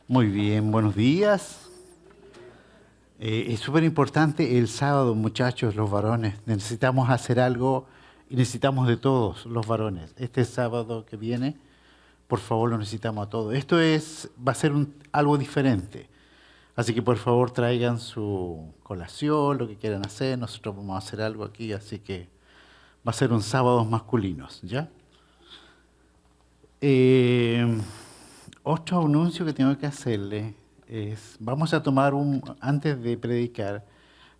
Muy bien, buenos días. Es súper importante el sábado, muchachos, los varones. Necesitamos hacer algo y necesitamos de todos los varones. Este sábado que viene, por favor, lo necesitamos a todos. Va a ser algo diferente. Así que por favor traigan su colación, lo que quieran hacer. Nosotros vamos a hacer algo aquí, así que va a ser un sábado masculinos, ¿ya? Otro anuncio que tengo que hacerle es, vamos a tomar antes de predicar,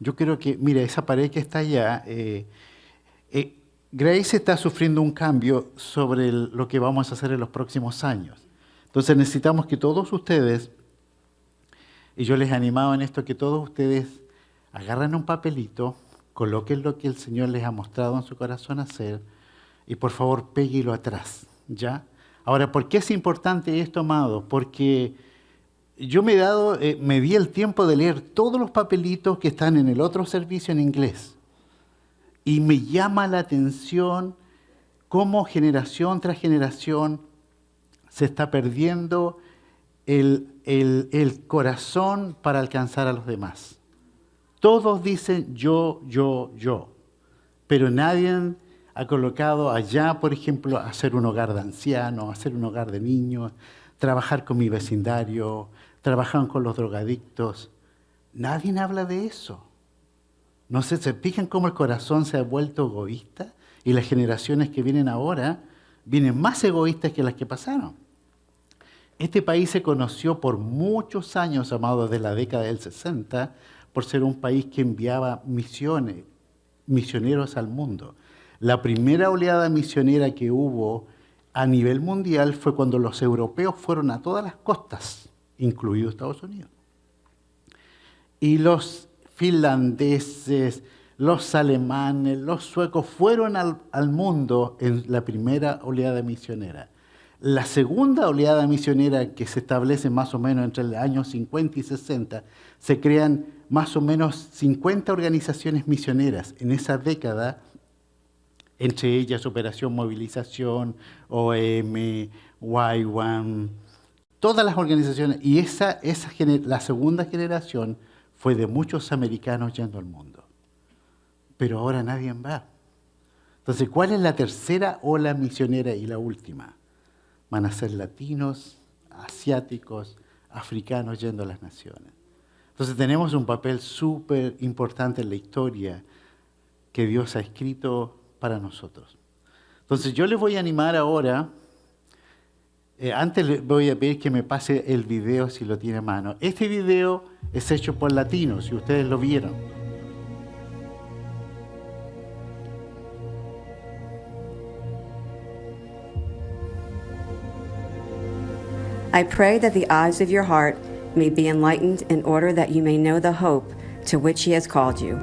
yo quiero que, mira, esa pared que está allá, Grace está sufriendo un cambio sobre lo que vamos a hacer en los próximos años. Entonces necesitamos que todos ustedes, y yo les animaba en esto, que todos ustedes agarren un papelito, coloquen lo que el Señor les ha mostrado en su corazón hacer, y por favor péguelo atrás, ¿ya? Ahora, ¿por qué es importante esto, amado? Porque yo me di el tiempo de leer todos los papelitos que están en el otro servicio en inglés. Y me llama la atención cómo generación tras generación se está perdiendo el corazón para alcanzar a los demás. Todos dicen yo, pero nadie ha colocado allá, por ejemplo, hacer un hogar de ancianos, hacer un hogar de niños, trabajar con mi vecindario, trabajar con los drogadictos. Nadie habla de eso. No sé, ¿se fijan cómo el corazón se ha vuelto egoísta? Y las generaciones que vienen ahora vienen más egoístas que las que pasaron. Este país se conoció por muchos años, amado, desde la década del 60, por ser un país que enviaba misioneros al mundo. La primera oleada misionera que hubo a nivel mundial fue cuando los europeos fueron a todas las costas, incluido Estados Unidos. Y los finlandeses, los alemanes, los suecos fueron al mundo en la primera oleada misionera. La segunda oleada misionera, que se establece más o menos entre los años 50 y 60, se crean más o menos 50 organizaciones misioneras en esa década, entre ellas Operación Movilización, OM, YWAM, todas las organizaciones. Y la segunda generación fue de muchos americanos yendo al mundo. Pero ahora nadie va. Entonces, ¿cuál es la tercera ola misionera y la última? Van a ser latinos, asiáticos, africanos yendo a las naciones. Entonces tenemos un papel súper importante en la historia que Dios ha escrito para nosotros. Entonces yo les voy a animar ahora, antes les voy a pedir que me pase el video si lo tiene a mano. Este video es hecho por latinos, si ustedes lo vieron. I pray that the eyes of your heart may be enlightened in order that you may know the hope to which he has called you,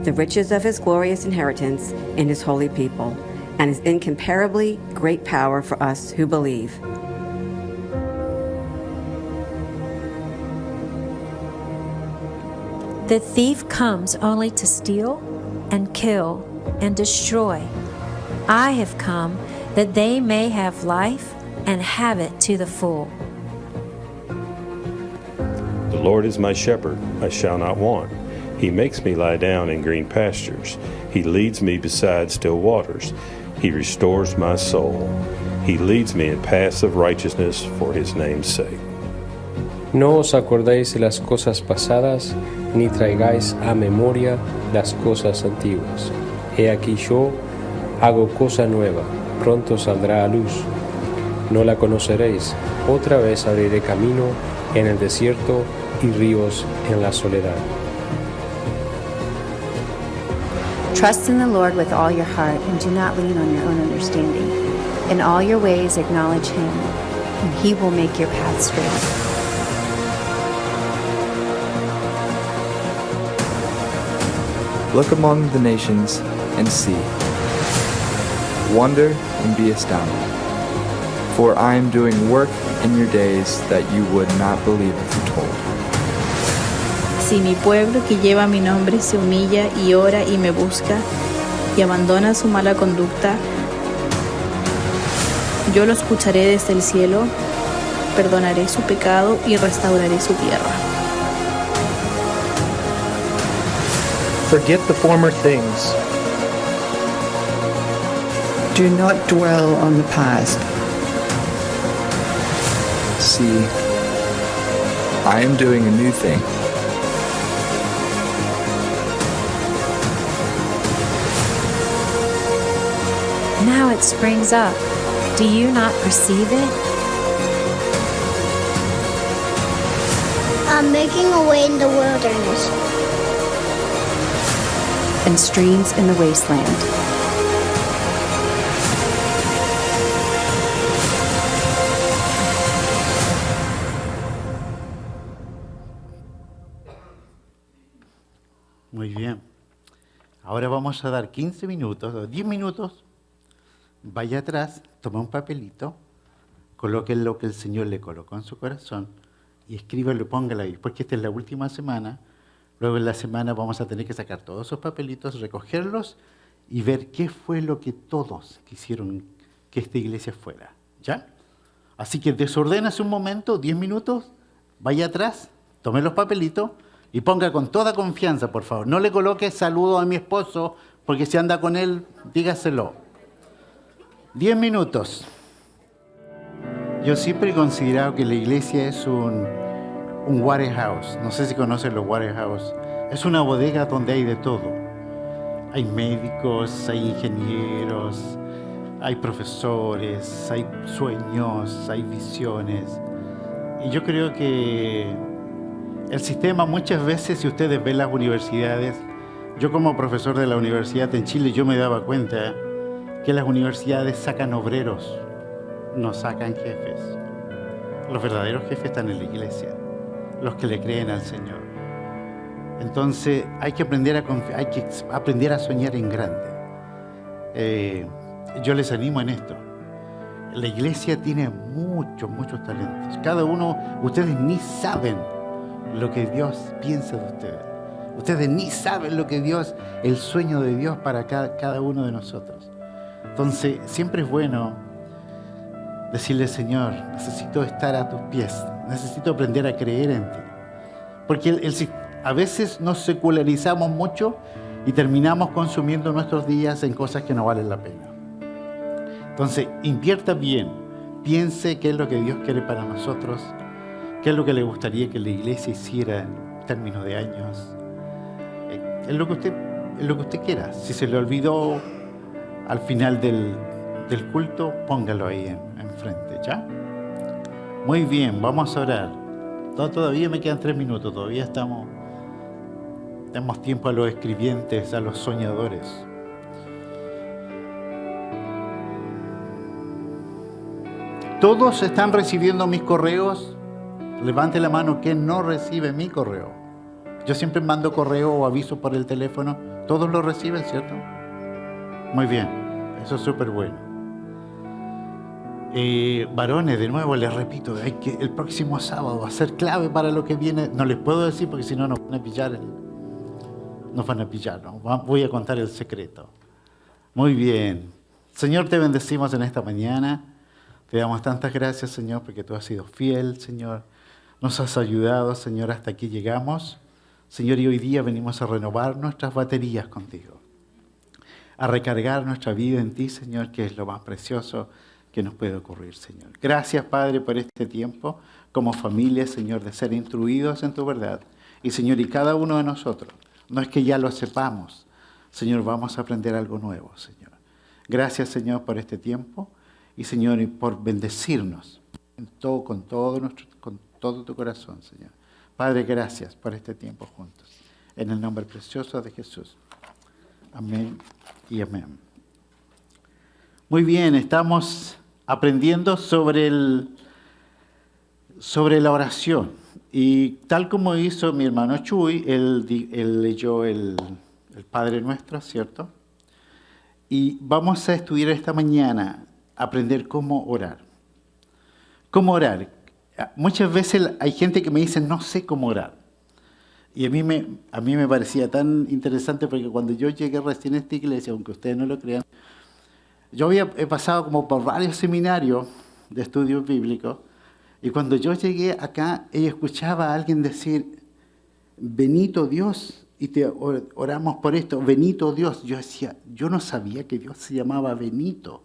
the riches of his glorious inheritance in his holy people, and his incomparably great power for us who believe. The thief comes only to steal and kill and destroy. I have come that they may have life and have it to the full. The Lord is my shepherd, I shall not want. He makes me lie down in green pastures. He leads me beside still waters. He restores my soul. He leads me in paths of righteousness for his name's sake. No os acordéis de las cosas pasadas, ni traigáis a memoria las cosas antiguas. He aquí yo hago cosa nueva, pronto saldrá a luz. No la conoceréis, otra vez abriré camino en el desierto y ríos en la soledad. Trust in the Lord with all your heart and do not lean on your own understanding. In all your ways acknowledge him, and he will make your path straight. Look among the nations and see. Wonder and be astounded. For I am doing work in your days that you would not believe if you told. Si mi pueblo que lleva mi nombre se humilla y ora y me busca y abandona su mala conducta, yo lo escucharé desde el cielo perdonaré su pecado y restauraré su tierra. Forget the former things. Do not dwell on the past. See, I am doing a new thing. Now it springs up. Do you not perceive it? I'm making a way in the wilderness and streams in the wasteland. Muy bien. Ahora vamos a dar 15 minutos o 10 minutos. Vaya atrás, toma un papelito, coloque lo que el Señor le colocó en su corazón y escríbalo, póngalo ahí, porque esta es la última semana. Luego en la semana vamos a tener que sacar todos esos papelitos, recogerlos y ver qué fue lo que todos quisieron que esta iglesia fuera. ¿Ya? Así que desordénase un momento, 10 minutos, vaya atrás, tome los papelitos y ponga con toda confianza, por favor. No le coloque saludo a mi esposo, porque si anda con él, dígaselo. 10 minutos. Yo siempre he considerado que la iglesia es un warehouse. No sé si conocen los warehouse. Es una bodega donde hay de todo. Hay médicos, hay ingenieros, hay profesores, hay sueños, hay visiones. Y yo creo que el sistema muchas veces, si ustedes ven las universidades, yo como profesor de la universidad en Chile, yo me daba cuenta que las universidades sacan obreros, no sacan jefes. Los verdaderos jefes están en la iglesia, los que le creen al Señor. Entonces hay que aprender a soñar en grande. Yo les animo en esto. La iglesia tiene muchos talentos. Cada uno, ustedes ni saben lo que Dios piensa de ustedes. Ustedes ni saben lo que Dios, el sueño de Dios para cada uno de nosotros. Entonces, siempre es bueno decirle, Señor, necesito estar a tus pies, necesito aprender a creer en ti. Porque a veces nos secularizamos mucho y terminamos consumiendo nuestros días en cosas que no valen la pena. Entonces, invierta bien, piense qué es lo que Dios quiere para nosotros, qué es lo que le gustaría que la iglesia hiciera en términos de años. Es lo que usted quiera. Si se le olvidó al final del culto, póngalo ahí enfrente, ¿ya? Muy bien, vamos a orar. Todavía me quedan 3 minutos, todavía damos tiempo a los escribientes, a los soñadores. ¿Todos están recibiendo mis correos? Levante la mano quien no recibe mi correo. Yo siempre mando correo o aviso por el teléfono. Todos lo reciben, ¿cierto? Muy bien, eso es súper bueno. Varones, de nuevo les repito, el próximo sábado va a ser clave para lo que viene. No les puedo decir porque si no nos van a pillar. Voy a contar el secreto. Muy bien. Señor, te bendecimos en esta mañana. Te damos tantas gracias, Señor, porque tú has sido fiel, Señor. Nos has ayudado, Señor, hasta aquí llegamos. Señor, y hoy día venimos a renovar nuestras baterías contigo, a recargar nuestra vida en ti, Señor, que es lo más precioso que nos puede ocurrir, Señor. Gracias, Padre, por este tiempo como familia, Señor, de ser instruidos en tu verdad. Y, Señor, y cada uno de nosotros, no es que ya lo sepamos, Señor, vamos a aprender algo nuevo, Señor. Gracias, Señor, por este tiempo y, Señor, y por bendecirnos con todo tu corazón, Señor. Padre, gracias por este tiempo juntos. En el nombre precioso de Jesús. Amén y amén. Muy bien, estamos aprendiendo sobre la oración. Y tal como hizo mi hermano Chuy, él leyó el Padre Nuestro, ¿cierto? Y vamos a estudiar esta mañana, aprender cómo orar. ¿Cómo orar? Muchas veces hay gente que me dice, no sé cómo orar. Y a mí me parecía tan interesante porque cuando yo llegué recién a esta iglesia, aunque ustedes no lo crean, yo he pasado como por varios seminarios de estudios bíblicos Y cuando yo llegué acá, ella escuchaba a alguien decir, bendito Dios, y te oramos por esto, bendito Dios. Yo decía, yo no sabía que Dios se llamaba Benito.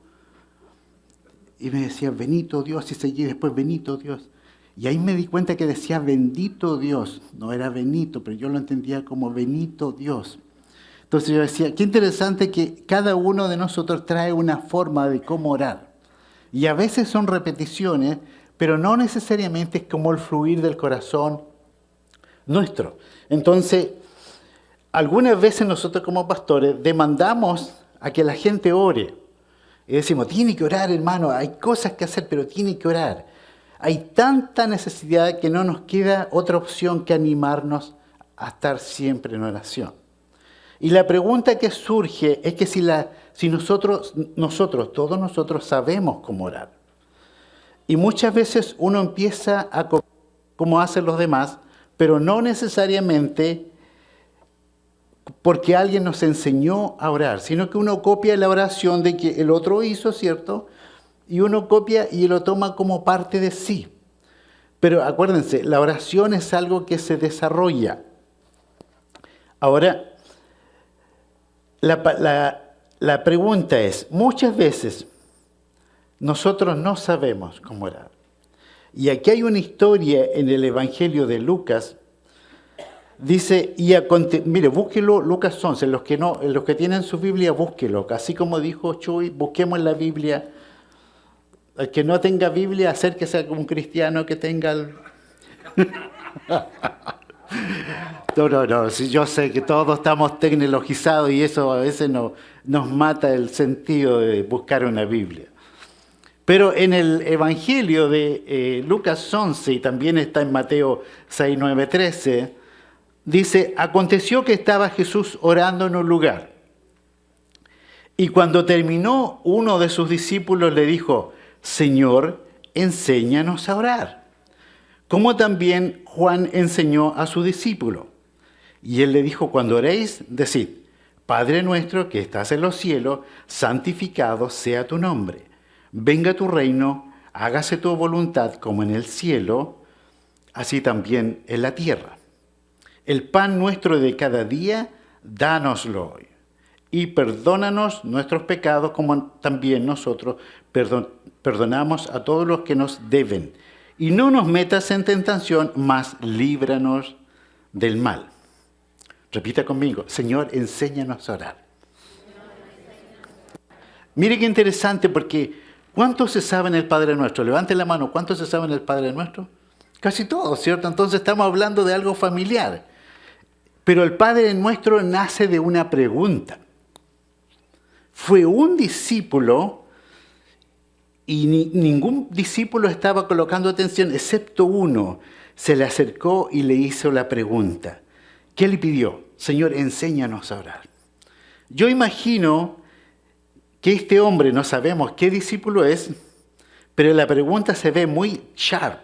Y me decía, bendito Dios, y seguía después, bendito Dios. Y ahí me di cuenta que decía, bendito Dios. No era Benito, pero yo lo entendía como bendito Dios. Entonces yo decía, qué interesante que cada uno de nosotros trae una forma de cómo orar. Y a veces son repeticiones, pero no necesariamente es como el fluir del corazón nuestro. Entonces, algunas veces nosotros como pastores demandamos a que la gente ore. Y decimos, tiene que orar, hermano, hay cosas que hacer, pero tiene que orar. Hay tanta necesidad que no nos queda otra opción que animarnos a estar siempre en oración. Y la pregunta que surge es que si nosotros, todos nosotros sabemos cómo orar. Y muchas veces uno empieza a como hacen los demás, pero no necesariamente porque alguien nos enseñó a orar, sino que uno copia la oración de que el otro hizo, ¿cierto? Y uno copia y lo toma como parte de sí. Pero acuérdense, la oración es algo que se desarrolla. Ahora, la pregunta es, muchas veces nosotros no sabemos cómo orar. Y aquí hay una historia en el Evangelio de Lucas. Dice, mire, búsquelo, Lucas 11, los que tienen su Biblia, búsquelo. Así como dijo Chuy, busquemos la Biblia. El que no tenga Biblia, acérquese a un cristiano que tenga No, si yo sé que todos estamos tecnologizados y eso a veces nos mata el sentido de buscar una Biblia. Pero en el Evangelio de Lucas 11, y también está en Mateo 6, 9, 13, dice, aconteció que estaba Jesús orando en un lugar. Y cuando terminó, uno de sus discípulos le dijo, Señor, enséñanos a orar, como también Juan enseñó a su discípulo. Y él le dijo, cuando oréis, decid, Padre nuestro que estás en los cielos, santificado sea tu nombre. Venga tu reino, hágase tu voluntad como en el cielo, así también en la tierra. El pan nuestro de cada día, dánoslo hoy. Y perdónanos nuestros pecados como también nosotros perdonamos a todos los que nos deben. Y no nos metas en tentación, mas líbranos del mal. Repita conmigo, Señor, enséñanos a orar. Mire qué interesante, porque ¿cuántos se saben el Padre Nuestro? Levanten la mano, ¿cuántos se saben el Padre Nuestro? Casi todos, ¿cierto? Entonces estamos hablando de algo familiar. Pero el Padre Nuestro nace de una pregunta. Fue un discípulo, y ningún discípulo estaba colocando atención, excepto uno. Se le acercó y le hizo la pregunta. ¿Qué le pidió? Señor, enséñanos a orar. Yo imagino que este hombre, no sabemos qué discípulo es, pero la pregunta se ve muy sharp,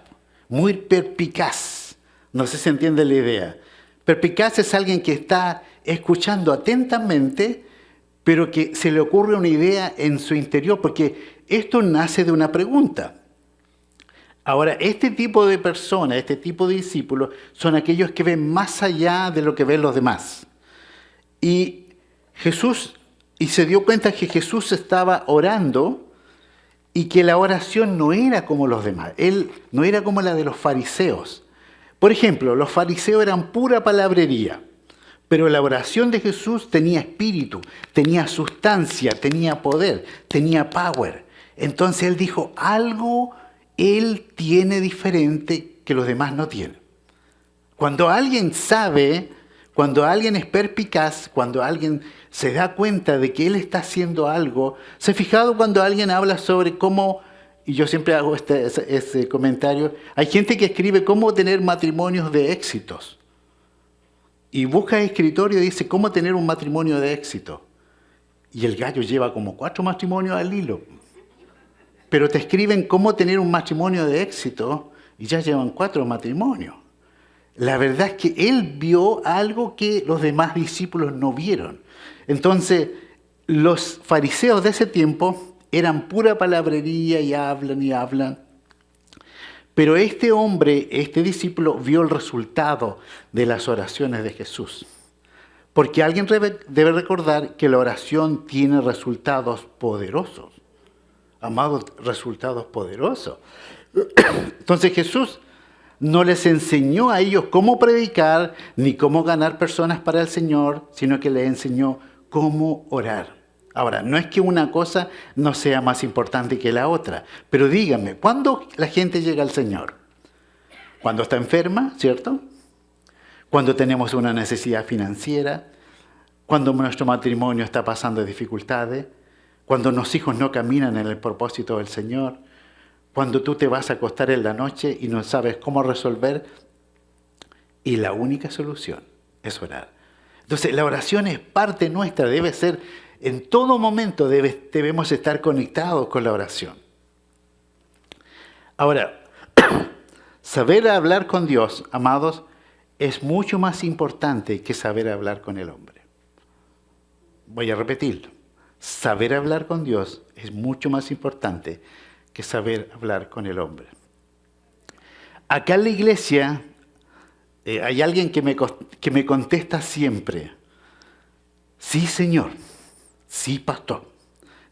muy perspicaz. No sé si entiende la idea. Perspicaz es alguien que está escuchando atentamente, pero que se le ocurre una idea en su interior, porque esto nace de una pregunta. Ahora, este tipo de personas, este tipo de discípulos, son aquellos que ven más allá de lo que ven los demás. Y se dio cuenta que Jesús estaba orando y que la oración no era como los demás. Él no era como la de los fariseos. Por ejemplo, los fariseos eran pura palabrería, pero la oración de Jesús tenía espíritu, tenía sustancia, tenía poder, tenía power. Entonces él dijo, algo él tiene diferente que los demás no tienen. Cuando alguien sabe, cuando alguien es perspicaz, cuando alguien se da cuenta de que él está haciendo algo, ¿se ha fijado cuando alguien habla sobre cómo, y yo siempre hago ese comentario, hay gente que escribe cómo tener matrimonios de éxitos. Y busca escritorio y dice cómo tener un matrimonio de éxito. Y el gallo lleva como 4 matrimonios al hilo. Pero te escriben cómo tener un matrimonio de éxito y ya llevan 4 matrimonios. La verdad es que él vio algo que los demás discípulos no vieron. Entonces, los fariseos de ese tiempo eran pura palabrería y hablan. Pero este hombre, este discípulo, vio el resultado de las oraciones de Jesús. Porque alguien debe recordar que la oración tiene resultados poderosos. Amados, resultados poderosos. Entonces Jesús no les enseñó a ellos cómo predicar ni cómo ganar personas para el Señor, sino que les enseñó cómo orar. Ahora, no es que una cosa no sea más importante que la otra, pero díganme, ¿cuándo la gente llega al Señor? Cuando está enferma, ¿cierto? Cuando tenemos una necesidad financiera, cuando nuestro matrimonio está pasando dificultades, cuando los hijos no caminan en el propósito del Señor, cuando tú te vas a acostar en la noche y no sabes cómo resolver, y la única solución es orar. Entonces, la oración es parte nuestra, debe ser, en todo momento debemos estar conectados con la oración. Ahora, saber hablar con Dios, amados, es mucho más importante que saber hablar con el hombre. Voy a repetirlo. Saber hablar con Dios es mucho más importante que saber hablar con el hombre. Acá en la iglesia hay alguien que me contesta siempre: sí, Señor, sí, pastor.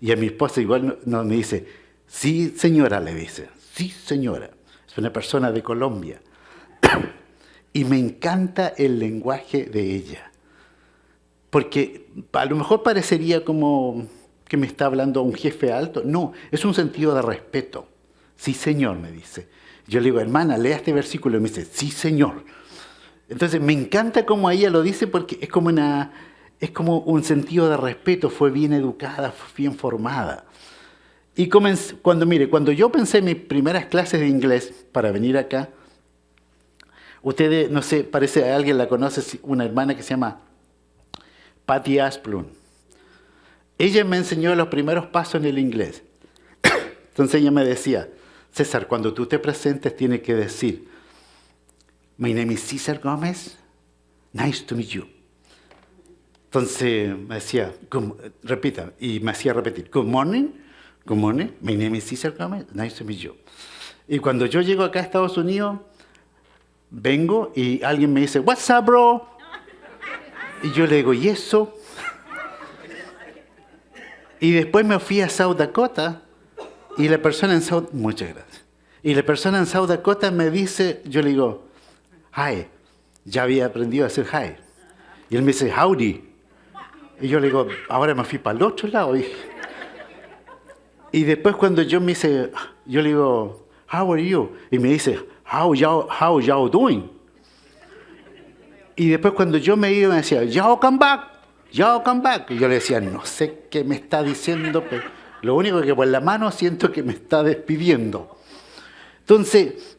Y a mi esposa igual no me dice, sí, señora, le dice, sí, señora. Es una persona de Colombia. Y me encanta el lenguaje de ella. Porque a lo mejor parecería como que me está hablando un jefe alto. No, es un sentido de respeto. Sí, Señor, me dice. Yo le digo, hermana, lea este versículo. Y me dice, sí, Señor. Entonces me encanta cómo ella lo dice porque es como un sentido de respeto. Fue bien educada, fue bien formada. Y cuando yo pensé en mis primeras clases de inglés para venir acá, ustedes, no sé, parece que alguien la conoce, una hermana que se llama Patty Asplund. Ella me enseñó los primeros pasos en el inglés. Entonces ella me decía, César, cuando tú te presentes tienes que decir, my name is César Gómez, nice to meet you. Entonces me decía, repita, y me hacía repetir, good morning, my name is César Gómez, nice to meet you. Y cuando yo llego acá a Estados Unidos, vengo y alguien me dice, what's up, bro? Y yo le digo, ¿y eso? Y después me fui a South Dakota y la persona en muchas gracias. Y la persona en South Dakota me dice, yo le digo, hi. Ya había aprendido a decir hi. Y él me dice, howdy. Y yo le digo, ahora me fui para el otro lado. Y después cuando yo le digo, how are you? Y me dice, how y'all doing? Y después cuando yo me iba me decía, y'all come back. Y yo le decía, no sé qué me está diciendo, pero lo único es que por la mano siento que me está despidiendo. Entonces,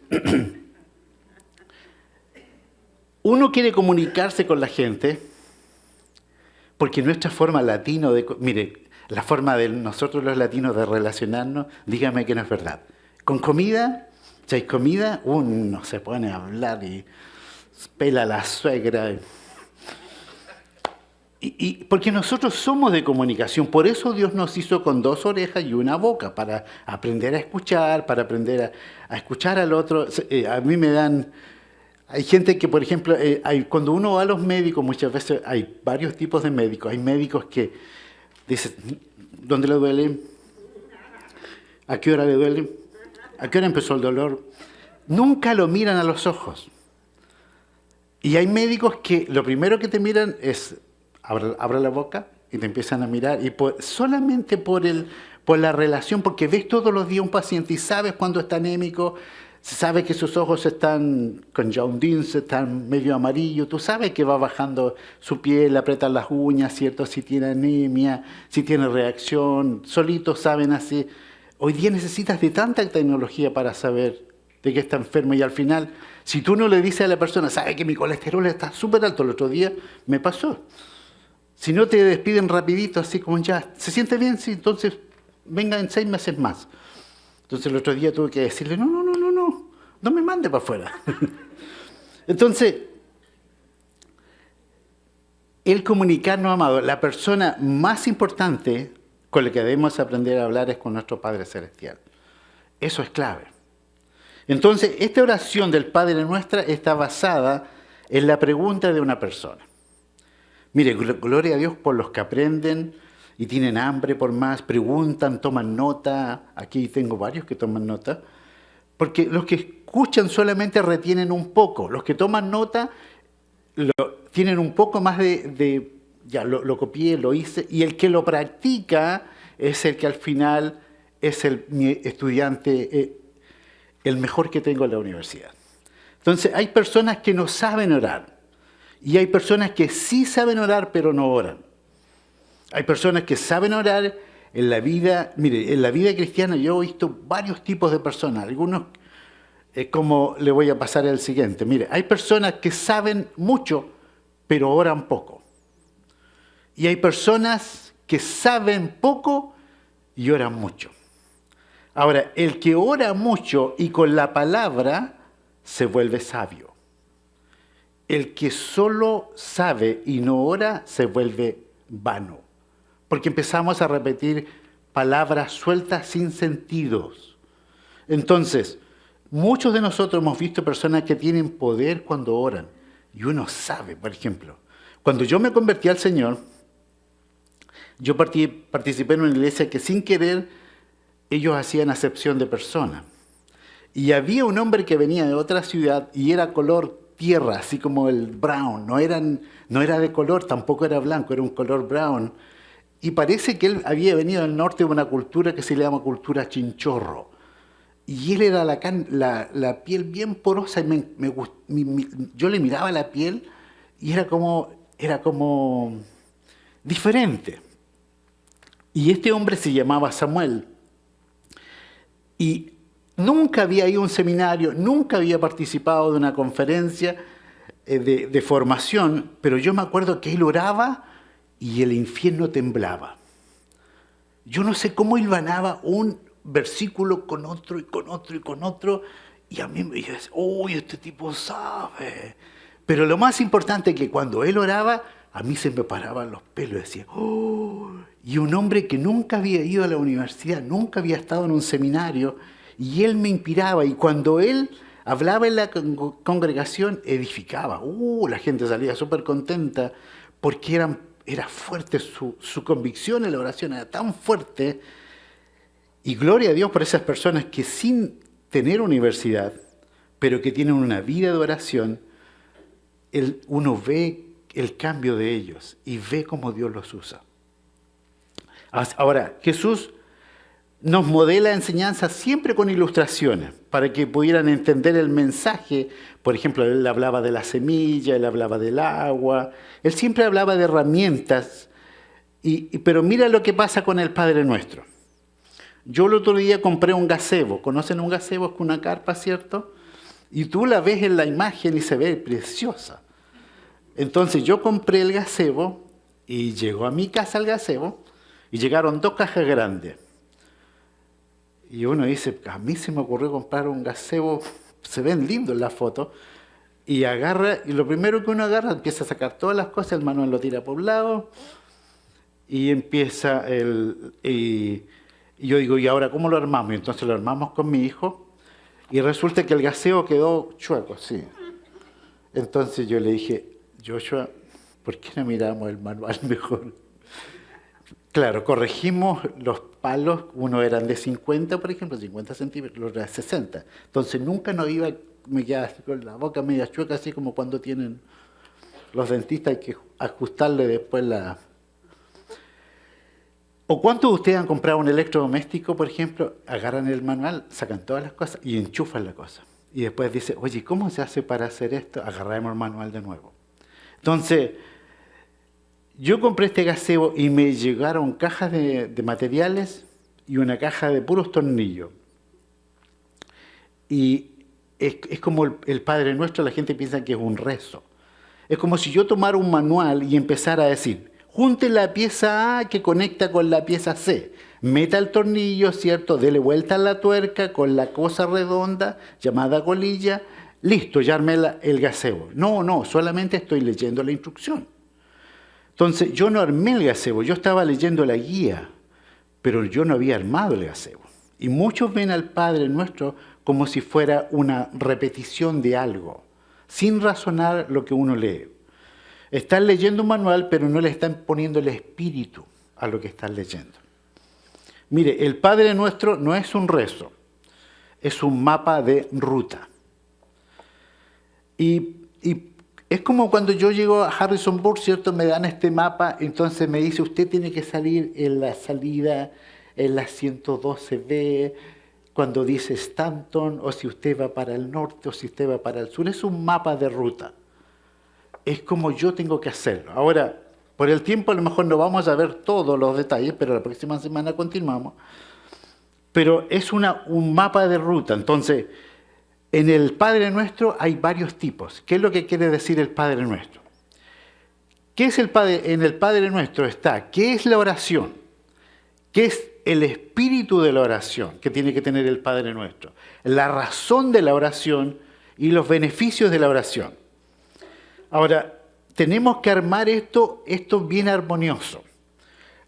uno quiere comunicarse con la gente porque nuestra forma latino la forma de nosotros los latinos de relacionarnos, dígame que no es verdad. Con comida, si hay comida, uno se pone a hablar y pela a la suegra. Y porque nosotros somos de comunicación, por eso Dios nos hizo con 2 orejas y una boca, para aprender a escuchar, para aprender a escuchar al otro. A mí hay gente que, por ejemplo, cuando uno va a los médicos, muchas veces hay varios tipos de médicos. Hay médicos que dicen, ¿dónde le duele? ¿A qué hora le duele? ¿A qué hora empezó el dolor? Nunca lo miran a los ojos. Y hay médicos que lo primero que te miran es, abre la boca y te empiezan a mirar. Y solamente por la relación, porque ves todos los días un paciente y sabes cuando está anémico, sabes que sus ojos están con jaundice, están medio amarillos, tú sabes que va bajando su piel, apretan las uñas, ¿cierto? Si tiene anemia, si tiene reacción, solitos saben así. Hoy día necesitas de tanta tecnología para saber de que está enfermo y al final, si tú no le dices a la persona, sabe que mi colesterol está súper alto, el otro día me pasó. Si no te despiden rapidito, así como ya, ¿se siente bien? Sí, entonces venga en 6 meses más. Entonces el otro día tuve que decirle, no me mande para afuera. Entonces, el comunicarnos, amado, la persona más importante con la que debemos aprender a hablar es con nuestro Padre Celestial. Eso es clave. Entonces, esta oración del Padre Nuestro está basada en la pregunta de una persona. Mire, gloria a Dios por los que aprenden y tienen hambre por más, preguntan, toman nota. Aquí tengo varios que toman nota. Porque los que escuchan solamente retienen un poco. Los que toman nota tienen un poco más ya lo copié, lo hice. Y el que lo practica es el que al final es mi estudiante, el mejor que tengo en la universidad. Entonces, hay personas que no saben orar. Y hay personas que sí saben orar, pero no oran. Hay personas que saben orar en la vida. Mire, en la vida cristiana yo he visto varios tipos de personas. Algunos, como le voy a pasar el siguiente. Mire, hay personas que saben mucho, pero oran poco. Y hay personas que saben poco y oran mucho. Ahora, el que ora mucho y con la palabra se vuelve sabio. El que solo sabe y no ora se vuelve vano. Porque empezamos a repetir palabras sueltas sin sentidos. Entonces, muchos de nosotros hemos visto personas que tienen poder cuando oran. Y uno sabe, por ejemplo, cuando yo me convertí al Señor, yo participé en una iglesia que sin querer ellos hacían acepción de personas. Y había un hombre que venía de otra ciudad y era color tierra, así como el brown. No era de color, tampoco era blanco, era un color brown. Y parece que él había venido del norte de una cultura que se le llama cultura chinchorro. Y él era la piel bien porosa. Y yo le miraba la piel y era como diferente. Y este hombre se llamaba Samuel. Y nunca había ido a un seminario, nunca había participado de una conferencia de formación, pero yo me acuerdo que él oraba y el infierno temblaba. Yo no sé cómo hilvanaba un versículo con otro y con otro y con otro, y a mí me decía, ¡uy, este tipo sabe! Pero lo más importante es que cuando él oraba, a mí se me paraban los pelos y decía, ¡oh! Y un hombre que nunca había ido a la universidad, nunca había estado en un seminario, y él me inspiraba, y cuando él hablaba en la congregación, edificaba. La gente salía súper contenta, porque era fuerte su convicción en la oración, era tan fuerte. Y gloria a Dios por esas personas que sin tener universidad, pero que tienen una vida de oración, uno ve el cambio de ellos y ve cómo Dios los usa. Ahora, Jesús nos modela enseñanza siempre con ilustraciones, para que pudieran entender el mensaje. Por ejemplo, él hablaba de la semilla, él hablaba del agua, él siempre hablaba de herramientas, pero mira lo que pasa con el Padre Nuestro. Yo el otro día compré un gazebo. ¿Conocen un gazebo? Es con una carpa, ¿cierto? Y tú la ves en la imagen y se ve preciosa. Entonces yo compré el gazebo y llegó a mi casa el gazebo y llegaron 2 cajas grandes. Y uno dice, a mí se me ocurrió comprar un gazebo, se ven lindos en la foto, y agarra, y lo primero que uno agarra, empieza a sacar todas las cosas, el manual lo tira por un lado, y empieza y yo digo, ¿y ahora cómo lo armamos? Y entonces lo armamos con mi hijo, y resulta que el gazebo quedó chueco, sí. Entonces yo le dije, Joshua, ¿por qué no miramos el manual mejor? Claro, corregimos los palos, uno eran de 50, por ejemplo, 50 centímetros, los de 60. Entonces nunca me quedaba con la boca media chueca, así como cuando tienen los dentistas, hay que ajustarle después la... ¿O cuántos de ustedes han comprado un electrodoméstico, por ejemplo? Agarran el manual, sacan todas las cosas y enchufan la cosa. Y después dice, oye, ¿cómo se hace para hacer esto? Agarramos el manual de nuevo. Entonces, yo compré este gazebo y me llegaron cajas de materiales y una caja de puros tornillos. Y es como el Padre Nuestro, la gente piensa que es un rezo. Es como si yo tomara un manual y empezara a decir, junte la pieza A que conecta con la pieza C, meta el tornillo, ¿cierto? Dele vuelta a la tuerca con la cosa redonda llamada colilla, listo, ya armé el gazebo. No, solamente estoy leyendo la instrucción. Entonces, yo no armé el gazebo, yo estaba leyendo la guía, pero yo no había armado el gazebo. Y muchos ven al Padre Nuestro como si fuera una repetición de algo, sin razonar lo que uno lee. Están leyendo un manual, pero no le están poniendo el espíritu a lo que están leyendo. Mire, el Padre Nuestro no es un rezo, es un mapa de ruta. Y es como cuando yo llego a Harrisonburg, ¿cierto? Me dan este mapa, entonces me dice, usted tiene que salir en la salida, en la 112B, cuando dice Stanton, o si usted va para el norte, o si usted va para el sur. Es un mapa de ruta. Es como yo tengo que hacerlo. Ahora, por el tiempo a lo mejor no vamos a ver todos los detalles, pero la próxima semana continuamos. Pero es un mapa de ruta. Entonces, en el Padre Nuestro hay varios tipos. ¿Qué es lo que quiere decir el Padre Nuestro? ¿Qué es el Padre? En el Padre Nuestro está, ¿qué es la oración? ¿Qué es el espíritu de la oración que tiene que tener el Padre Nuestro? La razón de la oración y los beneficios de la oración. Ahora, tenemos que armar esto bien armonioso.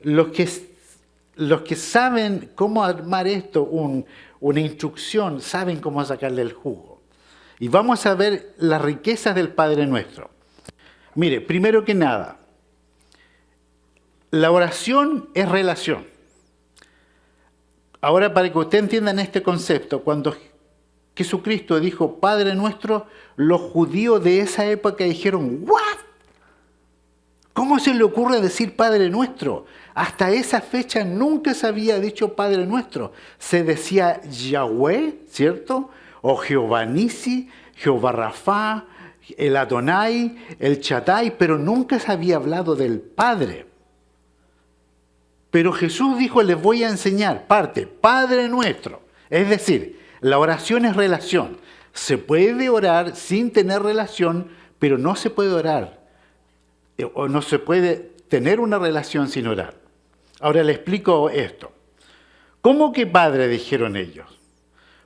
Los que saben cómo armar esto, una instrucción, saben cómo sacarle el jugo. Y vamos a ver las riquezas del Padre Nuestro. Mire, primero que nada, la oración es relación. Ahora, para que ustedes entiendan este concepto, cuando Jesucristo dijo Padre Nuestro, los judíos de esa época dijeron, ¿what? ¿Cómo se le ocurre decir Padre Nuestro? Hasta esa fecha nunca se había dicho Padre Nuestro. Se decía Yahweh, ¿cierto? O Jehová Nisi, Jehová Rafá, el Adonai, el Shaddai, pero nunca se había hablado del Padre. Pero Jesús dijo, les voy a enseñar, Padre Nuestro. Es decir, la oración es relación. Se puede orar sin tener relación, pero no se puede orar. O no se puede tener una relación sin orar. Ahora le explico esto. ¿Cómo que Padre dijeron ellos?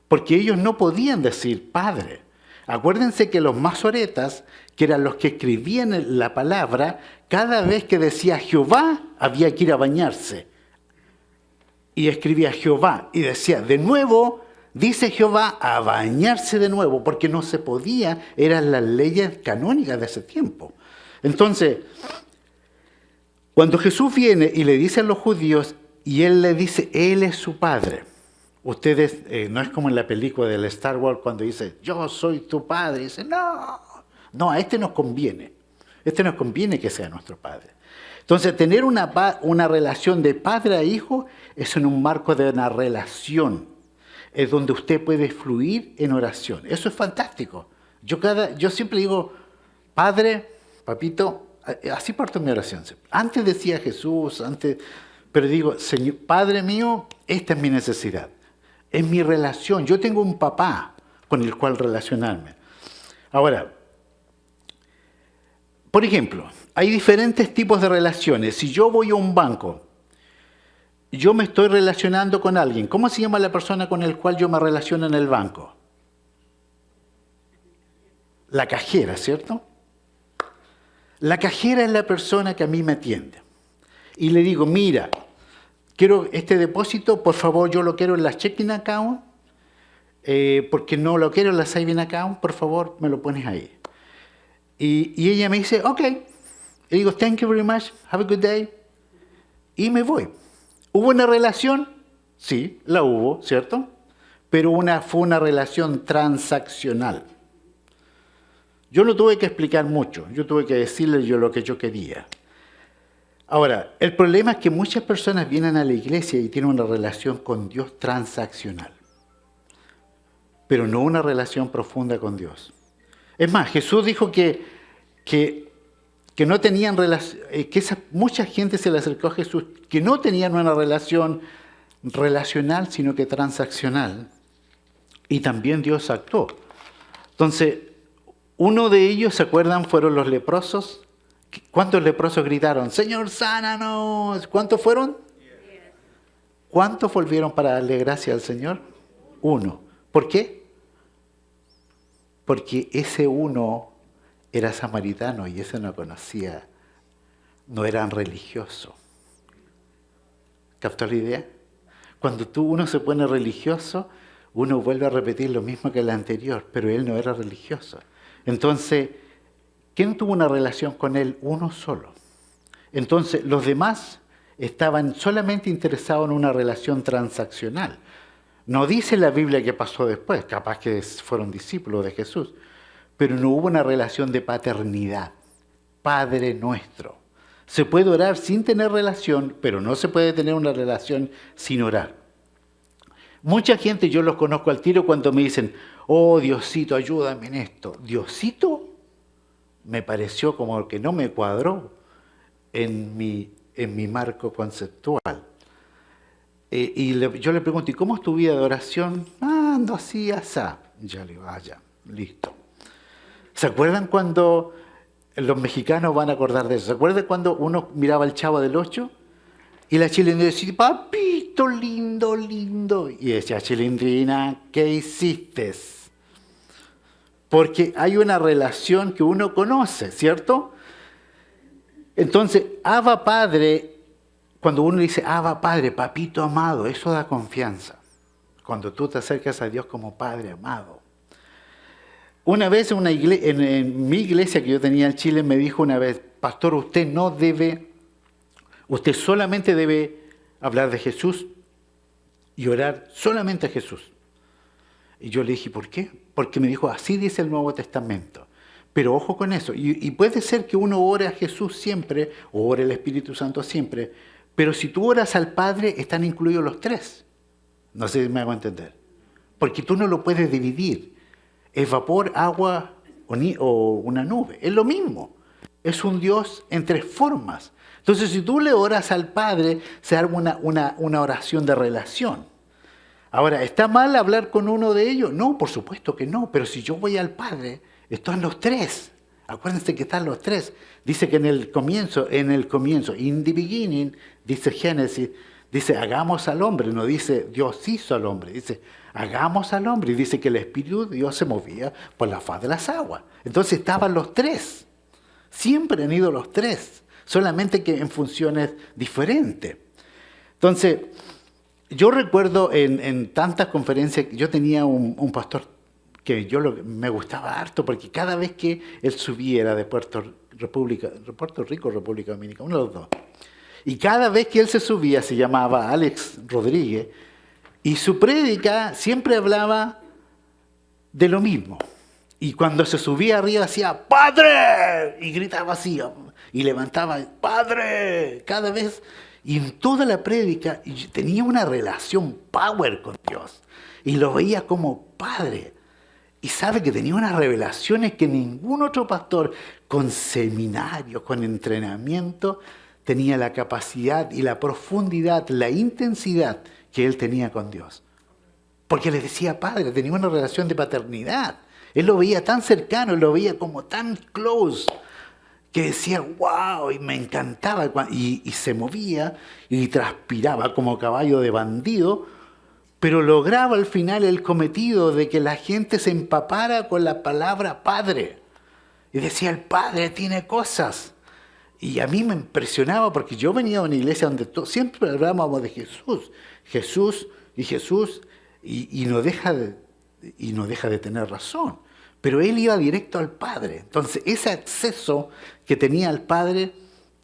Porque ellos no podían decir Padre. Acuérdense que los masoretas, que eran los que escribían la palabra, cada vez que decía Jehová, había que ir a bañarse. Y escribía Jehová y decía, de nuevo, dice Jehová, a bañarse de nuevo, porque no se podía, eran las leyes canónicas de ese tiempo. Entonces, cuando Jesús viene y le dice a los judíos, y Él le dice, Él es su Padre. Ustedes, no es como en la película del Star Wars cuando dice, yo soy tu Padre. Y dice, no, a este nos conviene. Este nos conviene que sea nuestro Padre. Entonces, tener una relación de padre a hijo es en un marco de una relación. Es donde usted puede fluir en oración. Eso es fantástico. Yo siempre digo, Padre, Papito, así parto mi oración. Antes decía Jesús, pero digo, Señor, Padre mío, esta es mi necesidad. Es mi relación. Yo tengo un papá con el cual relacionarme. Ahora, por ejemplo, hay diferentes tipos de relaciones. Si yo voy a un banco, yo me estoy relacionando con alguien. ¿Cómo se llama la persona con la cual yo me relaciono en el banco? La cajera, ¿cierto? La cajera es la persona que a mí me atiende. Y le digo, mira, quiero este depósito, por favor, yo lo quiero en la checking account, porque no lo quiero en la saving account, por favor, me lo pones ahí. Y ella me dice, ok. Le digo, thank you very much, have a good day. Y me voy. ¿Hubo una relación? Sí, la hubo, ¿cierto? Pero fue una relación transaccional. Yo no tuve que explicar mucho, yo tuve que decirle yo lo que yo quería. Ahora, el problema es que muchas personas vienen a la iglesia y tienen una relación con Dios transaccional, pero no una relación profunda con Dios. Es más, Jesús dijo que no tenían relación, mucha gente se le acercó a Jesús que no tenían una relación relacional, sino que transaccional. Y también Dios actuó. Entonces, uno de ellos, ¿se acuerdan? Fueron los leprosos. ¿Cuántos leprosos gritaron? Señor, sánanos. ¿Cuántos fueron? ¿Cuántos volvieron para darle gracias al Señor? Uno. ¿Por qué? Porque ese uno era samaritano y ese no conocía, no eran religiosos. ¿Captó la idea? Cuando uno se pone religioso, uno vuelve a repetir lo mismo que el anterior, pero él no era religioso. Entonces, ¿quién tuvo una relación con él? Uno solo. Entonces, los demás estaban solamente interesados en una relación transaccional. No dice la Biblia qué pasó después, capaz que fueron discípulos de Jesús, pero no hubo una relación de paternidad. Padre nuestro. Se puede orar sin tener relación, pero no se puede tener una relación sin orar. Mucha gente, yo los conozco al tiro cuando me dicen, oh Diosito, ayúdame en esto. Diosito me pareció como que no me cuadró en mi marco conceptual. Yo le pregunto, ¿y cómo es tu vida de oración? Ando así, asá. Ya le digo, ya, listo. ¿Se acuerdan cuando los mexicanos van a acordar de eso? ¿Se acuerdan cuando uno miraba el Chavo del Ocho? Y la chilindrina decía, papito lindo, lindo. Y decía, Chilindrina, ¿qué hiciste? Porque hay una relación que uno conoce, ¿cierto? Entonces, Abba Padre, cuando uno dice Abba Padre, papito amado, eso da confianza. Cuando tú te acercas a Dios como Padre amado. Una vez en mi iglesia que yo tenía en Chile me dijo una vez, pastor, usted solamente debe hablar de Jesús y orar solamente a Jesús. Y yo le dije, ¿por qué? Porque me dijo, así dice el Nuevo Testamento. Pero ojo con eso. Y puede ser que uno ore a Jesús siempre, o ore al Espíritu Santo siempre, pero si tú oras al Padre, están incluidos los tres. No sé si me hago entender. Porque tú no lo puedes dividir. Es vapor, agua o una nube. Es lo mismo. Es un Dios en tres formas. Entonces, si tú le oras al Padre, se arma una oración de relación. Ahora, ¿está mal hablar con uno de ellos? No, por supuesto que no. Pero si yo voy al Padre, están los tres. Acuérdense que están los tres. Dice que en el comienzo, in the beginning, dice Génesis, dice, hagamos al hombre. No dice, Dios hizo al hombre. Dice, hagamos al hombre. Y dice que el Espíritu de Dios se movía por la faz de las aguas. Entonces estaban los tres. Siempre han ido los tres. Solamente que en funciones diferentes. Entonces, yo recuerdo en tantas conferencias, yo tenía un pastor que me gustaba harto, porque cada vez que él subía era de Puerto Rico, República Dominicana, uno de los dos. Y cada vez que él se subía, se llamaba Alex Rodríguez, y su prédica siempre hablaba de lo mismo. Y cuando se subía arriba hacía ¡Padre! Y gritaba así, y levantaba ¡Padre! Cada vez. Y en toda la prédica tenía una relación power con Dios. Y lo veía como Padre. Y sabe que tenía unas revelaciones que ningún otro pastor con seminarios, con entrenamiento, tenía la capacidad y la profundidad, la intensidad que él tenía con Dios. Porque le decía Padre, tenía una relación de paternidad. Él lo veía tan cercano, lo veía como tan close, que decía, wow, y me encantaba. Y se movía y transpiraba como caballo de bandido, pero lograba al final el cometido de que la gente se empapara con la palabra Padre. Y decía, el Padre tiene cosas. Y a mí me impresionaba porque yo venía a una iglesia donde siempre hablábamos de Jesús. Jesús, y no deja de tener razón. Pero él iba directo al Padre. Entonces, ese acceso que tenía al Padre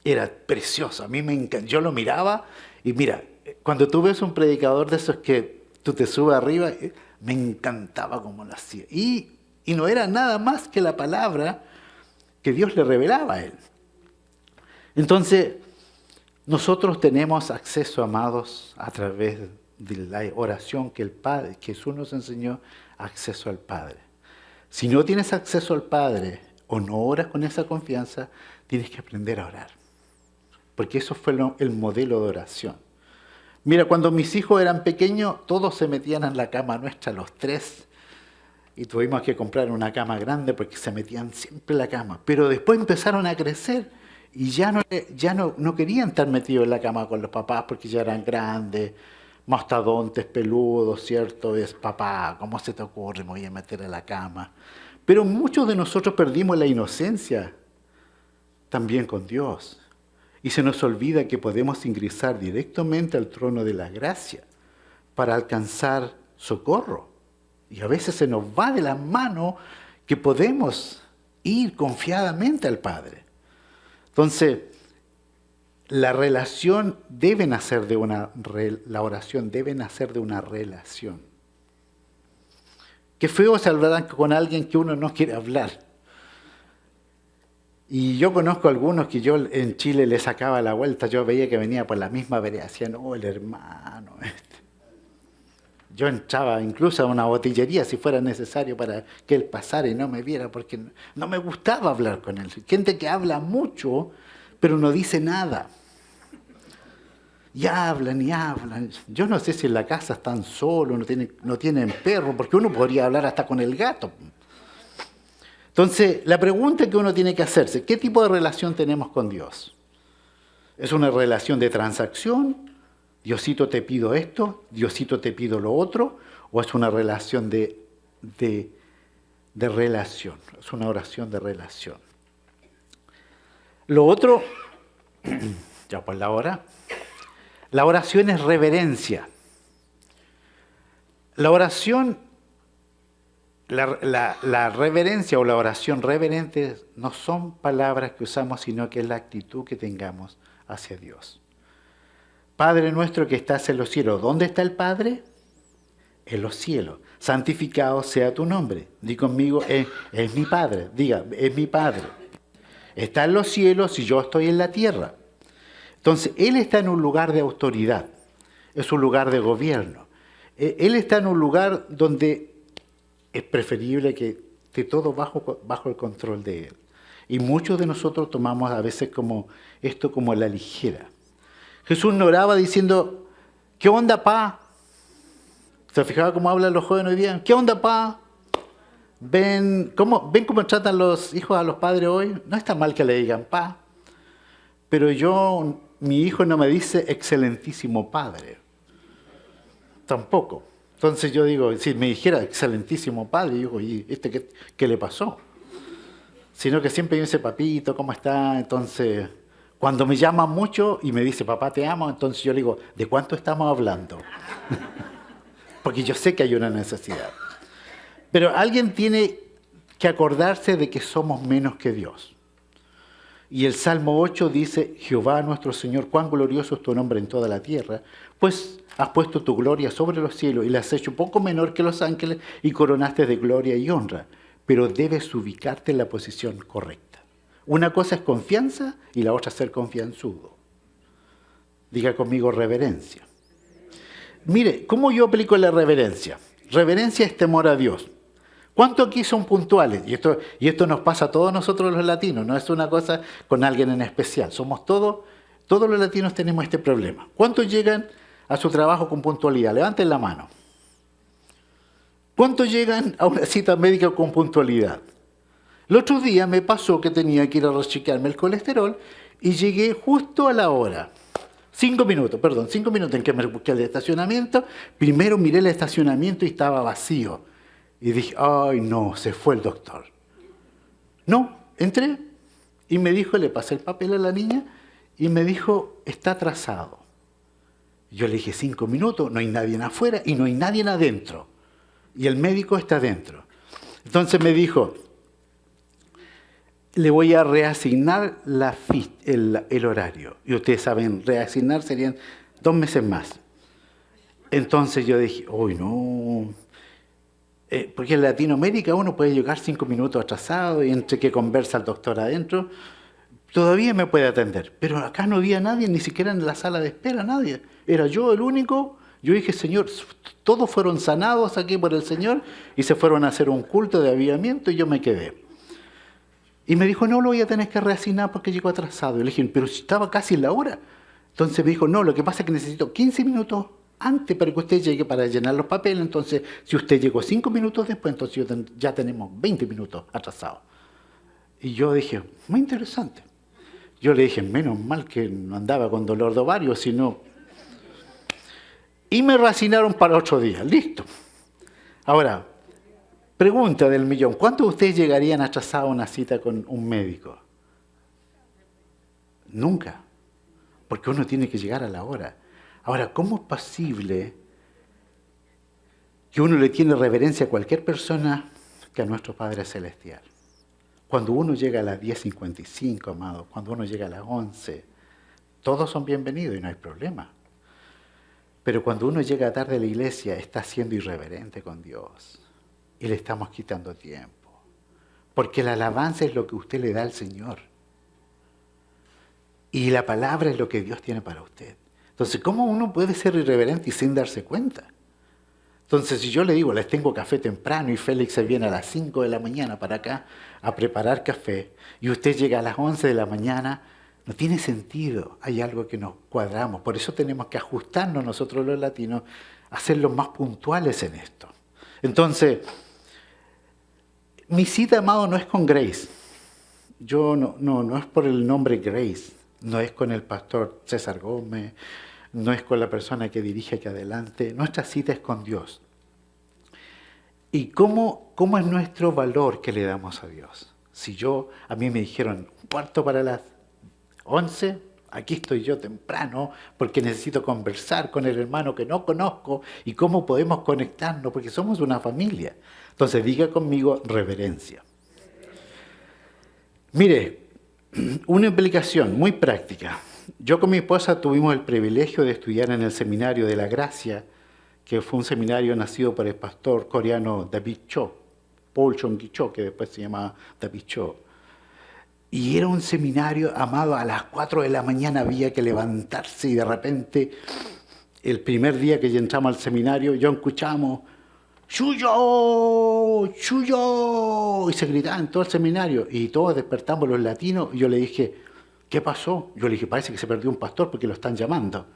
era precioso. A mí me encantó. Yo lo miraba y mira, cuando tú ves un predicador de esos que tú te subes arriba, me encantaba cómo lo hacía. Y no era nada más que la palabra que Dios le revelaba a él. Entonces, nosotros tenemos acceso, amados, a través de la oración que el Padre, que Jesús nos enseñó, acceso al Padre. Si no tienes acceso al Padre o no oras con esa confianza, tienes que aprender a orar. Porque eso fue el modelo de oración. Mira, cuando mis hijos eran pequeños, todos se metían en la cama nuestra, los tres. Y tuvimos que comprar una cama grande porque se metían siempre en la cama. Pero después empezaron a crecer y ya no querían estar metidos en la cama con los papás porque ya eran grandes, mastodontes, peludos, ¿cierto? Es papá, ¿cómo se te ocurre? Me voy a meter en la cama. Pero muchos de nosotros perdimos la inocencia también con Dios. Y se nos olvida que podemos ingresar directamente al trono de la gracia para alcanzar socorro. Y a veces se nos va de las manos que podemos ir confiadamente al Padre. Entonces, la oración debe nacer de una relación. Qué feo es hablar con alguien que uno no quiere hablar. Y yo conozco a algunos que yo en Chile le sacaba la vuelta, yo veía que venía por la misma vereda, decían, oh, el hermano. Yo entraba incluso a una botillería si fuera necesario para que él pasara y no me viera, porque no me gustaba hablar con él. Gente que habla mucho, pero no dice nada. Y hablan y hablan. Yo no sé si en la casa están solos, no tienen perro, porque uno podría hablar hasta con el gato. Entonces, la pregunta que uno tiene que hacerse, ¿qué tipo de relación tenemos con Dios? ¿Es una relación de transacción? Diosito te pido esto, Diosito te pido lo otro, o es una relación de relación, es una oración de relación. Lo otro, ya por la hora, la oración es reverencia. La oración, la reverencia o la oración reverente no son palabras que usamos, sino que es la actitud que tengamos hacia Dios. Padre nuestro que estás en los cielos. ¿Dónde está el Padre? En los cielos. Santificado sea tu nombre. Di conmigo, es mi Padre. Diga, es mi Padre. Está en los cielos y yo estoy en la tierra. Entonces, Él está en un lugar de autoridad. Es un lugar de gobierno. Él está en un lugar donde es preferible que esté todo bajo el control de Él. Y muchos de nosotros tomamos a veces esto como la ligera. Jesús no oraba diciendo, ¿qué onda, pa? ¿Se fijaba cómo hablan los jóvenes hoy día? ¿Qué onda, pa? ¿Ven cómo tratan los hijos a los padres hoy? No está mal que le digan pa. Pero mi hijo no me dice excelentísimo padre. Tampoco. Entonces yo digo, si me dijera excelentísimo padre, yo digo, ¿y qué le pasó? Sino que siempre me dice, papito, ¿cómo está? Entonces, cuando me llama mucho y me dice, papá, te amo, entonces yo le digo, ¿de cuánto estamos hablando? Porque yo sé que hay una necesidad. Pero alguien tiene que acordarse de que somos menos que Dios. Y el Salmo 8 dice, Jehová nuestro Señor, cuán glorioso es tu nombre en toda la tierra, pues has puesto tu gloria sobre los cielos y la has hecho poco menor que los ángeles y coronaste de gloria y honra. Pero debes ubicarte en la posición correcta. Una cosa es confianza y la otra es ser confianzudo. Diga conmigo reverencia. Mire, ¿cómo yo aplico la reverencia? Reverencia es temor a Dios. ¿Cuántos aquí son puntuales? Y esto nos pasa a todos nosotros los latinos, no es una cosa con alguien en especial. Somos todos los latinos tenemos este problema. ¿Cuántos llegan a su trabajo con puntualidad? Levanten la mano. ¿Cuántos llegan a una cita médica con puntualidad? El otro día me pasó que tenía que ir a rechequearme el colesterol y llegué justo a la hora. 5 minutos en que me busqué el estacionamiento. Primero miré el estacionamiento y estaba vacío. Y dije, ay no, se fue el doctor. No, entré y me dijo, le pasé el papel a la niña y me dijo, está atrasado. Yo le dije, 5 minutos, no hay nadie afuera y no hay nadie adentro. Y el médico está adentro. Entonces me dijo, le voy a reasignar el horario. Y ustedes saben, reasignar serían 2 meses más. Entonces yo dije, uy, no. Porque en Latinoamérica uno puede llegar 5 minutos atrasado y entre que conversa el doctor adentro, todavía me puede atender. Pero acá no había nadie, ni siquiera en la sala de espera, nadie. Era yo el único. Yo dije, Señor, todos fueron sanados aquí por el Señor y se fueron a hacer un culto de avivamiento y yo me quedé. Y me dijo, no, lo voy a tener que reasignar porque llegó atrasado. Y le dije, pero si estaba casi en la hora. Entonces me dijo, no, lo que pasa es que necesito 15 minutos antes para que usted llegue para llenar los papeles. Entonces, si usted llegó 5 minutos después, entonces ya tenemos 20 minutos atrasados. Y yo dije, muy interesante. Yo le dije, menos mal que no andaba con dolor de ovario, sino... Y me reasignaron para otro día, listo. Ahora, pregunta del millón, ¿cuántos de ustedes llegarían atrasados a una cita con un médico? Nunca, porque uno tiene que llegar a la hora. Ahora, ¿cómo es posible que uno le tiene reverencia a cualquier persona que a nuestro Padre Celestial. Cuando uno llega a las 10:55, amado, cuando uno llega a las 11, todos son bienvenidos y no hay problema. Pero cuando uno llega tarde a la iglesia, está siendo irreverente con Dios y le estamos quitando tiempo. Porque la alabanza es lo que usted le da al Señor. Y la palabra es lo que Dios tiene para usted. Entonces, ¿cómo uno puede ser irreverente y sin darse cuenta? Entonces, si yo le digo, les tengo café temprano y Félix se viene a las 5 de la mañana para acá a preparar café y usted llega a las 11 de la mañana, no tiene sentido. Hay algo que nos cuadramos. Por eso tenemos que ajustarnos nosotros los latinos a ser los más puntuales en esto. Entonces, mi cita, amado, no es con Grace. Yo no es por el nombre Grace. No es con el pastor César Gómez, no es con la persona que dirige aquí adelante. Nuestra cita es con Dios. ¿Y cómo es nuestro valor que le damos a Dios? Si a mí me dijeron 11:15, aquí estoy yo temprano porque necesito conversar con el hermano que no conozco y cómo podemos conectarnos porque somos una familia. Entonces diga conmigo reverencia. Mire, una implicación muy práctica. Yo con mi esposa tuvimos el privilegio de estudiar en el Seminario de la Gracia, que fue un seminario nacido por el pastor coreano David Cho, Paul Chung-gi Cho, que después se llamaba David Cho. Y era un seminario, amado, a las 4 de la mañana había que levantarse y de repente, el primer día que entramos al seminario, yo escuchamos ¡Chuyo! ¡Chuyo! Y se gritaba en todo el seminario. Y todos despertamos los latinos. Y yo le dije, ¿qué pasó? Yo le dije, parece que se perdió un pastor porque lo están llamando.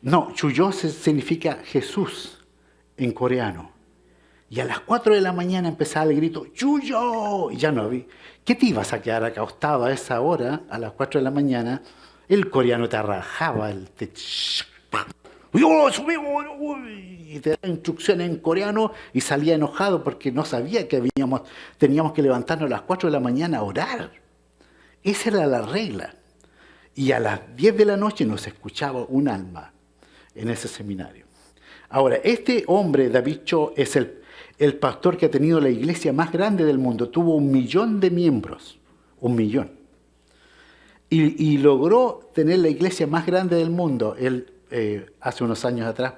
No, Chuyo significa Jesús en coreano. Y a las 4 de la mañana empezaba el grito, ¡Chuyo! Y ya no vi. ¿Qué te ibas a quedar acostado a esa hora, a las 4 de la mañana? El coreano te arrajaba, y te daba instrucciones en coreano y salía enojado porque no sabía que teníamos que levantarnos a las 4 de la mañana a orar. Esa era la regla. Y a las 10 de la noche nos escuchaba un alma en ese seminario. Ahora, este hombre, David Cho, es el pastor que ha tenido la iglesia más grande del mundo. Tuvo 1 millón de miembros. 1 millón. Y logró tener la iglesia más grande del mundo. Él, hace unos años atrás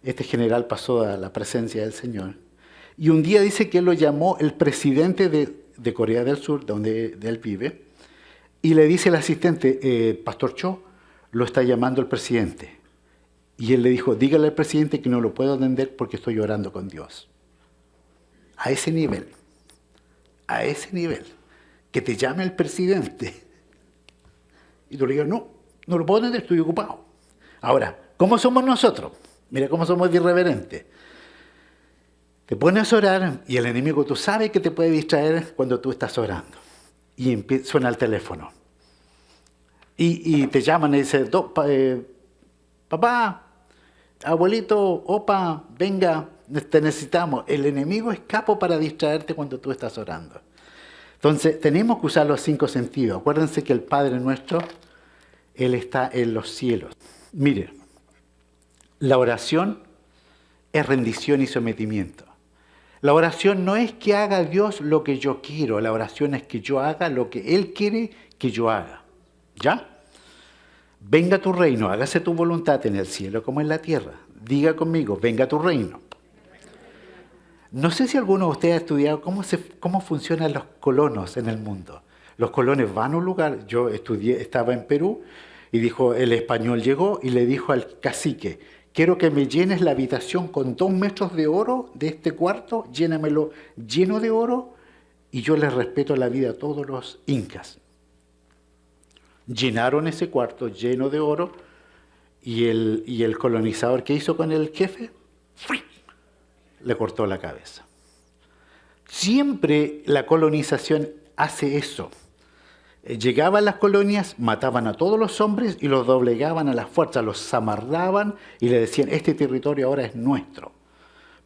este general pasó a la presencia del Señor. Y un día dice que él lo llamó el presidente de Corea del Sur, donde él vive, y le dice al asistente, Pastor Cho, lo está llamando el presidente. Y él le dijo, dígale al presidente que no lo puedo atender porque estoy orando con Dios. A ese nivel, que te llame el presidente. Y tú le digas, no lo puedo atender, estoy ocupado. Ahora, ¿cómo somos nosotros? Mira cómo somos irreverentes. Te pones a orar y el enemigo, tú sabes que te puede distraer cuando tú estás orando. Y suena el teléfono. Y te llaman y dicen, papá, abuelito, opa, venga, te necesitamos. El enemigo es capo para distraerte cuando tú estás orando. Entonces, tenemos que usar los 5 sentidos. Acuérdense que el Padre nuestro, Él está en los cielos. Mire, la oración es rendición y sometimiento. La oración no es que haga Dios lo que yo quiero, la oración es que yo haga lo que Él quiere que yo haga. ¿Ya? Venga tu reino, hágase tu voluntad en el cielo como en la tierra. Diga conmigo, venga tu reino. No sé si alguno de ustedes ha estudiado cómo funcionan los colonos en el mundo. Los colonos van a un lugar, yo estaba en Perú, y dijo, el español llegó y le dijo al cacique, quiero que me llenes la habitación con 2 metros de oro de este cuarto, llénamelo lleno de oro y yo les respeto la vida a todos los incas. Llenaron ese cuarto lleno de oro y el colonizador, ¿qué hizo con el jefe? Le cortó la cabeza. Siempre la colonización hace eso. Llegaban las colonias, mataban a todos los hombres y los doblegaban a la fuerza, los amarraban y le decían, este territorio ahora es nuestro.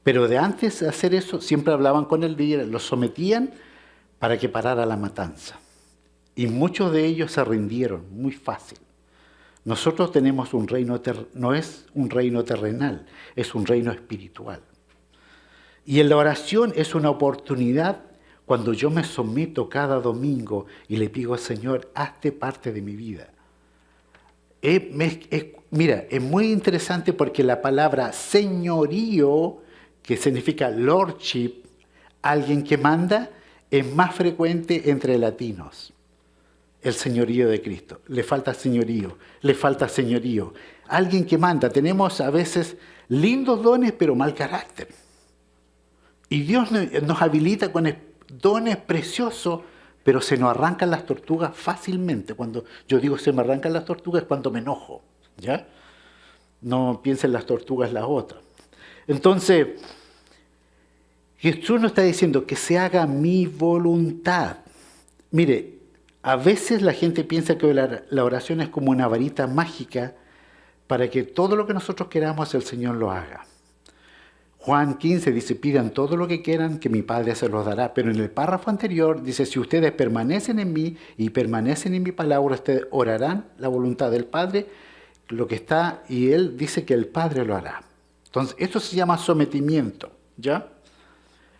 Pero de antes de hacer eso, siempre hablaban con el líder, los sometían para que parara la matanza. Y muchos de ellos se rindieron muy fácil, Nosotros tenemos un reino, no es un reino terrenal, es un reino espiritual. Y en la oración es una oportunidad cuando yo me someto cada domingo y le pido al Señor, hazte parte de mi vida. Mira, es muy interesante porque la palabra señorío, que significa lordship, alguien que manda, es más frecuente entre latinos. El señorío de Cristo. Le falta señorío, le falta señorío. Alguien que manda. Tenemos a veces lindos dones, pero mal carácter. Y Dios nos habilita con dones preciosos, pero se nos arrancan las tortugas fácilmente. Cuando yo digo se me arrancan las tortugas es cuando me enojo. ¿Ya? No piensen las tortugas las otras. Entonces, Jesús nos está diciendo que se haga mi voluntad. Mire, a veces la gente piensa que la oración es como una varita mágica para que todo lo que nosotros queramos el Señor lo haga. Juan 15 dice, pidan todo lo que quieran que mi Padre se los dará. Pero en el párrafo anterior dice, si ustedes permanecen en mí y permanecen en mi palabra, ustedes orarán la voluntad del Padre, lo que está, y Él dice que el Padre lo hará. Entonces, esto se llama sometimiento, ¿ya?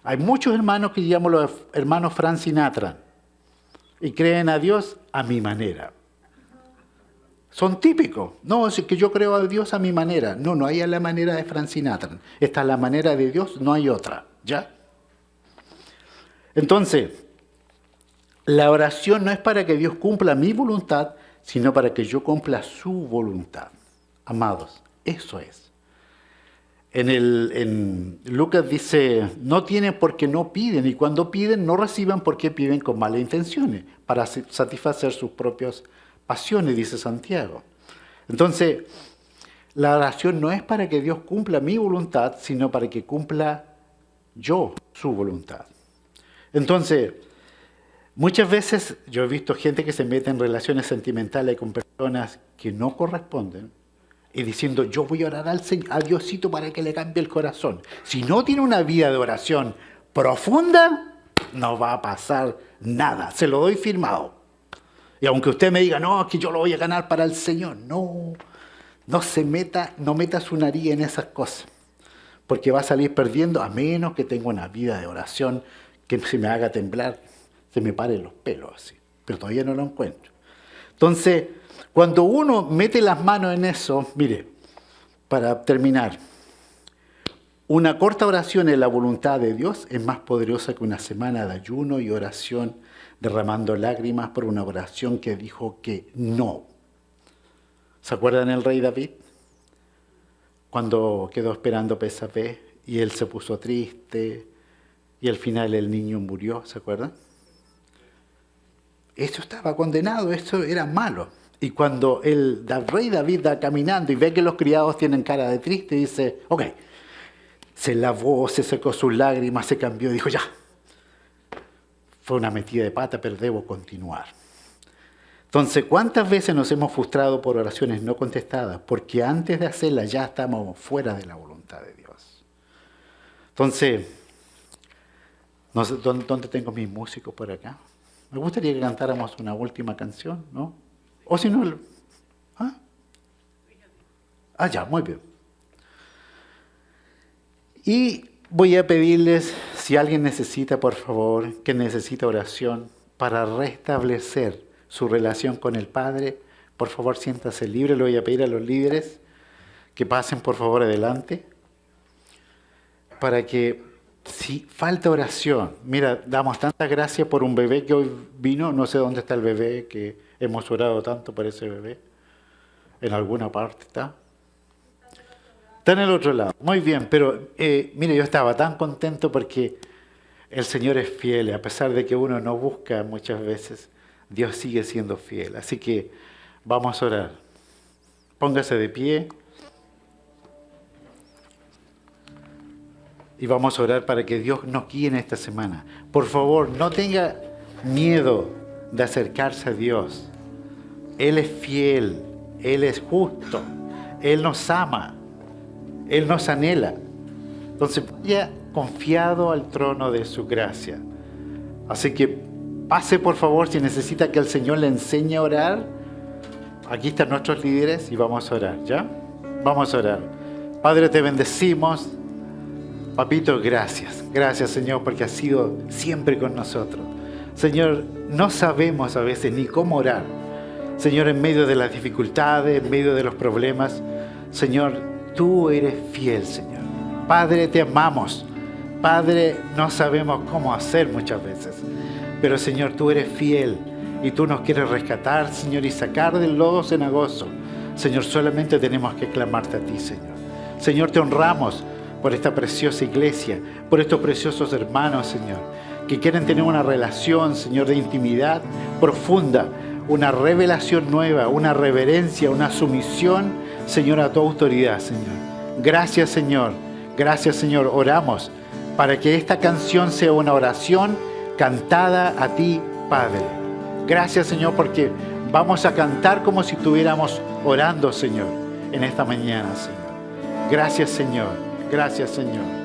Hay muchos hermanos que llaman los hermanos Frank Sinatra y creen a Dios a mi manera. Son típicos. No, es que yo creo a Dios a mi manera. No, no hay a la manera de Frank Sinatra. Esta es la manera de Dios, no hay otra, ¿ya? Entonces, la oración no es para que Dios cumpla mi voluntad, sino para que yo cumpla su voluntad. Amados, eso es. En Lucas dice, no tienen porque no piden, y cuando piden no reciben porque piden con malas intenciones, para satisfacer sus propias pasiones, dice Santiago. Entonces, la oración no es para que Dios cumpla mi voluntad, sino para que cumpla yo su voluntad. Entonces, muchas veces yo he visto gente que se mete en relaciones sentimentales con personas que no corresponden, y diciendo, yo voy a orar a Diosito para que le cambie el corazón. Si no tiene una vida de oración profunda, no va a pasar nada. Se lo doy firmado. Y aunque usted me diga, no, es que yo lo voy a ganar para el Señor. No meta su nariz en esas cosas. Porque va a salir perdiendo, a menos que tenga una vida de oración que se me haga temblar, se me paren los pelos así. Pero todavía no lo encuentro. Entonces, cuando uno mete las manos en eso, mire, para terminar, una corta oración en la voluntad de Dios es más poderosa que una semana de ayuno y oración derramando lágrimas por una oración que dijo que no. ¿Se acuerdan el rey David? Cuando quedó esperando Betsabé y él se puso triste y al final el niño murió, ¿se acuerdan? Eso estaba condenado, eso era malo. Y cuando el rey David va caminando y ve que los criados tienen cara de triste, dice, ok, se lavó, se secó sus lágrimas, se cambió, dijo, ya, fue una metida de pata, pero debo continuar. Entonces, ¿cuántas veces nos hemos frustrado por oraciones no contestadas? Porque antes de hacerlas ya estamos fuera de la voluntad de Dios. Entonces, no sé dónde tengo mis músicos por acá. Me gustaría que cantáramos una última canción, ¿no? O si no... ya, muy bien. Y voy a pedirles, si alguien necesita, por favor, que necesita oración para restablecer su relación con el Padre, por favor, siéntase libre. Le voy a pedir a los líderes que pasen, por favor, adelante, para que, si falta oración, mira, damos tantas gracias por un bebé que hoy vino, no sé dónde está el bebé, que hemos orado tanto por ese bebé, en alguna parte está. Está en el otro lado, muy bien, pero mire, yo estaba tan contento porque el Señor es fiel, y a pesar de que uno no busca muchas veces, Dios sigue siendo fiel. Así que vamos a orar. Póngase de pie. Y vamos a orar para que Dios nos guíe en esta semana. Por favor, no tenga miedo de acercarse a Dios. Él es fiel, Él es justo, Él nos ama, Él nos anhela. Entonces, vaya confiado al trono de su gracia. Así que pase, por favor, si necesita que el Señor le enseñe a orar. aquí están nuestros líderes y vamos a orar, ¿ya? Vamos a orar. Padre, te bendecimos. Papito, gracias. Gracias, Señor, porque has sido siempre con nosotros. Señor, no sabemos a veces ni cómo orar. Señor, en medio de las dificultades, en medio de los problemas, Señor, tú eres fiel, Señor. Padre, te amamos. Padre, no sabemos cómo hacer muchas veces, pero Señor, tú eres fiel y tú nos quieres rescatar, Señor, y sacar del lodo cenagoso. Señor, solamente tenemos que clamarte a ti, Señor. Señor, te honramos por esta preciosa iglesia, por estos preciosos hermanos, Señor, que quieren tener una relación, Señor, de intimidad profunda, una revelación nueva, una reverencia, una sumisión, Señor, a tu autoridad, Señor. Gracias, Señor. Gracias, Señor. Oramos para que esta canción sea una oración cantada a ti, Padre. Gracias, Señor, porque vamos a cantar como si estuviéramos orando, Señor, en esta mañana, Señor. Gracias, Señor. Gracias, Señor.